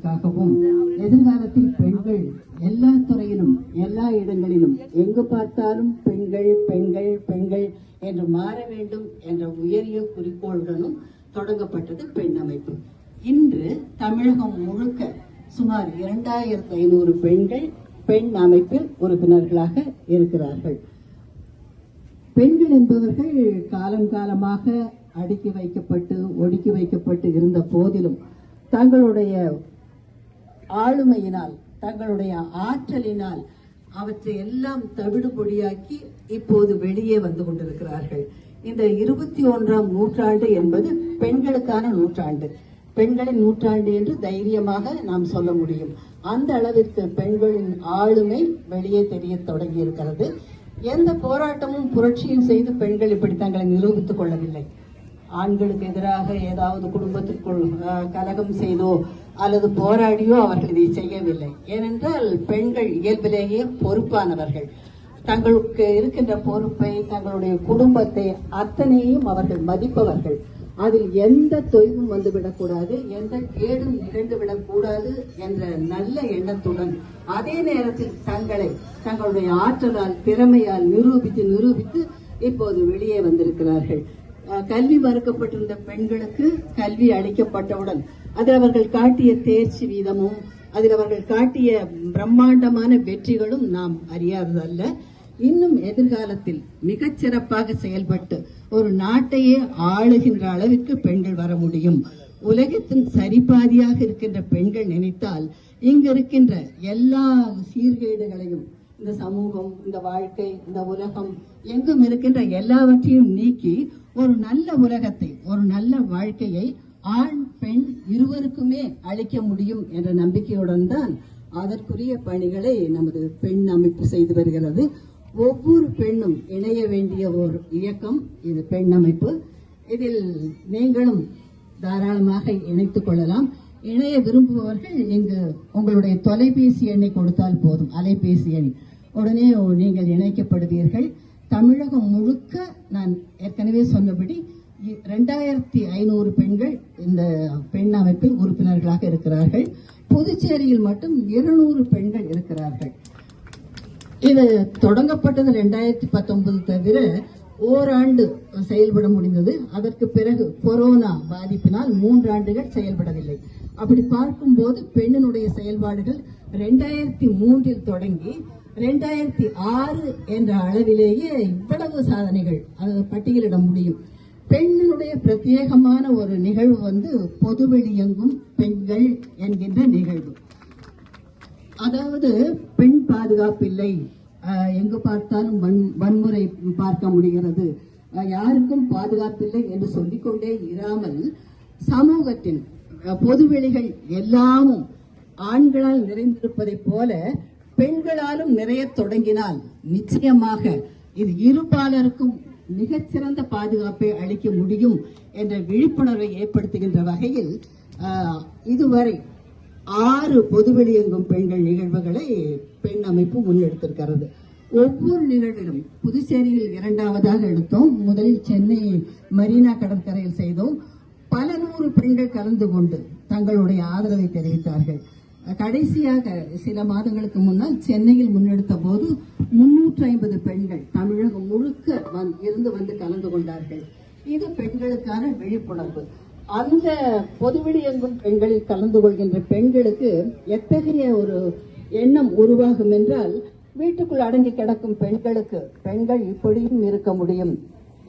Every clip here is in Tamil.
பாதுகாப்புக்காகவும் எதிர்காலத்தில் பெண்கள் எல்லா துறையிலும் எல்லா இடங்களிலும் எங்கு பார்த்தாலும் பெண்கள் பெண்கள் பெண்கள் என்று மாற வேண்டும் என்ற உயரிய குறிக்கோளுடனும் தொடங்கப்பட்டது பெண் அமைப்பு. இன்று தமிழகம் முழுக்க சுமார் 2500 பெண்கள் பெண் அமைப்பில் உறுப்பினர்களாக இருக்கிறார்கள். பெண்கள் என்பவர்கள் காலம் காலமாக அடுக்கி வைக்கப்பட்டு ஒடுக்கி வைக்கப்பட்டு இருந்த போதிலும் தங்களுடைய ஆளுமையினால் தங்களுடைய ஆற்றலினால் அவற்றை எல்லாம் தவிடுபொடியாக்கி இப்போது வெளியே வந்து கொண்டிருக்கிறார்கள். இந்த 21ஆம் நூற்றாண்டு என்பது பெண்களுக்கான நூற்றாண்டு, பெண்களின் நூற்றாண்டு என்று தைரியமாக நாம் சொல்ல முடியும். அந்த அளவிற்கு பெண்களின் ஆளுமை வெளியே தெரிய தொடங்கி இருக்கிறது. எந்த போராட்டமும் புரட்சியும் செய்து பெண்கள் இப்படி தங்களை நிரூபித்துக் கொள்ளவில்லை. ஆண்களுக்கு எதிராக ஏதாவது குடும்பத்திற்குள் கலகம் செய்தோ அல்லது போராடியோ அவர்கள் இதை செய்யவில்லை. ஏனென்றால் பெண்கள் இயல்பிலேயே பொறுப்பானவர்கள். தங்களுக்கு இருக்கின்ற பொறுப்பை, தங்களுடைய குடும்பத்தை அத்தனையும் அவர்கள் மதிப்பவர்கள். அதில் எந்த தொய்வும் வந்துவிடக்கூடாது, எந்த கேடும் நிகழ்ந்துவிடக் கூடாது என்ற நல்ல எண்ணத்துடன் அதே நேரத்தில் தங்களுடைய ஆற்றலால் திறமையால் நிரூபித்து இப்போது வெளியே வந்திருக்கிறார்கள். கல்வி மறுக்கப்பட்டிருந்த பெண்களுக்கு கல்வி அளிக்கப்பட்டவுடன் அதில் அவர்கள் காட்டிய தேர்ச்சி வீதமும் அதில் அவர்கள் காட்டிய பிரம்மாண்டமான வெற்றிகளும் நாம் அறியாததல்ல. இன்னும் எதிர்காலத்தில் மிகச்சிறப்பாக செயல்பட்டு ஒரு நாட்டையே ஆளுகின்ற அளவிற்கு பெண்கள் வர முடியும். உலகத்தின் சரிபாதியாக இருக்கின்ற பெண்கள் நினைத்தால் இங்கு இருக்கின்ற எல்லா சீர்கேடுகளையும், இந்த சமூகம், இந்த வாழ்க்கை, இந்த உலகம் எங்கும் இருக்கின்ற எல்லாவற்றையும் நீக்கி ஒரு நல்ல உலகத்தை, ஒரு நல்ல வாழ்க்கையை ஆண் பெண் இருவருக்குமே அளிக்க முடியும் என்ற நம்பிக்கையுடன் தான் அதற்குரிய பணிகளை நமது பெண் அமைப்பு செய்து வருகிறது. ஒவ்வொரு பெண்ணும் இணைய வேண்டிய ஒரு இயக்கம் இது பெண் அமைப்பு. இதில் நீங்களும் தாராளமாக இணைத்துக் கொள்ளலாம். இணைய விரும்புபவர்கள் இங்கு உங்களுடைய தொலைபேசி எண்ணை கொடுத்தால் போதும், அலைபேசி எண், உடனே நீங்கள் இணைக்கப்படுவீர்கள். தமிழகம் முழுக்க நான் ஏற்கனவே சொன்னபடி 2500 பெண்கள் இந்த பெண் அமைப்பில் உறுப்பினர்களாக இருக்கிறார்கள். புதுச்சேரியில் மட்டும் 200 பெண்கள் இருக்கிறார்கள். இது தொடங்கப்பட்டது 2019 தவிர ஓராண்டு செயல்பட முடிந்தது. அதற்கு பிறகு கொரோனா பாதிப்பினால் 3 ஆண்டுகள் செயல்படவில்லை. அப்படி பார்க்கும்போது பெண்ணினுடைய செயல்பாடுகள் 2003 தொடங்கி 2006 என்ற அளவிலேயே இவ்வளவு சாதனைகள் அது பட்டியலிட முடியும். பெண்ணினுடைய பிரத்யேகமான ஒரு நிகழ்வு பொதுவெளி எங்கும் பெண்கள் என்கின்ற நிகழ்வு. அதாவது பெண் பாதுகாப்பு இல்லை, எங்கு பார்த்தாலும் வன்முறை பார்க்க முடிகிறது, யாருக்கும் பாதுகாப்பில்லை என்று சொல்லிக்கொண்டே இராமல் சமூகத்தின் பொதுவெளிகள் எல்லாமும் ஆண்களால் நிறைந்திருப்பதை போல பெண்களாலும் நிறைய தொடங்கினால் நிச்சயமாக இது இருபாலருக்கும் மிகச்சிறந்த பாதுகாப்பை அளிக்க முடியும் என்ற விழிப்புணர்வை ஏற்படுத்துகின்ற வகையில் இதுவரை 6 பொதுவெளி எங்கும் பெண்கள் நிகழ்வுகளை பெண் அமைப்பு முன்னெடுத்திருக்கிறது. ஒவ்வொரு நிகழ்விலும் புதுச்சேரியில் 2வதாக எடுத்தோம், முதலில் சென்னை மெரினா கடற்கரையில் செய்தோம். பல 100 பெண்கள் கலந்து கொண்டு தங்களுடைய ஆதரவை தெரிவித்தார்கள். கடைசியாக சில மாதங்களுக்கு முன்னால் சென்னையில் முன்னெடுத்த போது 350 பெண்கள் தமிழகம் முழுக்க இருந்து கலந்து கொண்டார்கள். இது பெண்களுக்கான விழிப்புணர்வு. அந்த பொதுவெளி எங்கும் பெண்களில் கலந்து கொள்கின்ற பெண்களுக்கு எத்தகைய ஒரு எண்ணம் உருவாகும் என்றால், வீட்டுக்குள் அடங்கி கிடக்கும் பெண்களுக்கு பெண்கள் இப்படியும் இருக்க முடியும்,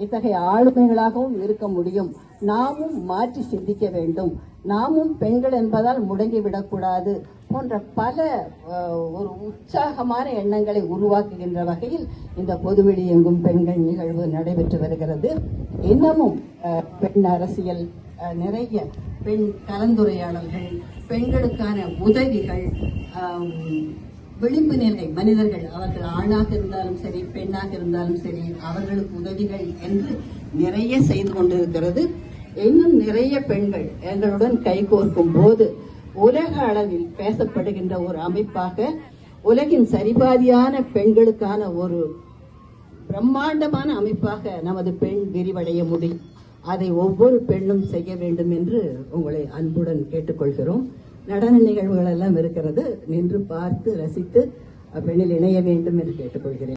இத்தகைய ஆளுமைகளாகவும் இருக்க முடியும், நாமும் மாற்றி சிந்திக்க வேண்டும், நாமும் பெண்கள் என்பதால் முடங்கிவிடக்கூடாது போன்ற பல ஒரு உற்சாகமான எண்ணங்களை உருவாக்குகின்ற வகையில் இந்த பொதுவெளி எங்கும் பெண்கள் நிகழ்வு நடைபெற்று வருகிறது. இன்னமும் பெண் அரசியல், நிறைய பெண் கலந்துரையாடல்கள், பெண்களுக்கான உதவிகள், விளிம்பு நிலை மனிதர்கள், அவர்கள் ஆணாக இருந்தாலும் சரி பெண்ணாக இருந்தாலும் சரி, அவர்களுக்கு உதவிகள் என்று நிறைய செய்து கொண்டிருக்கிறது. இன்னும் நிறைய பெண்கள் எங்களுடன் கைகோர்க்கும் போது உலக அளவில் பேசப்படுகின்ற ஒரு அமைப்பாக, உலகின் சரிபாதியான பெண்களுக்கான ஒரு பிரம்மாண்டமான அமைப்பாக நமது பெண் விரிவடைய முடியும். அதை ஒவ்வொரு பெண்ணும் செய்ய வேண்டும் என்று உங்களை அன்புடன் கேட்டுக்கொள்கிறோம். நடன நிகழ்வுகள் எல்லாம் இருக்கிறது. நின்று பார்த்து ரசித்து பெண்ணில் இணைய வேண்டும் என்று கேட்டுக்கொள்கிறேன்.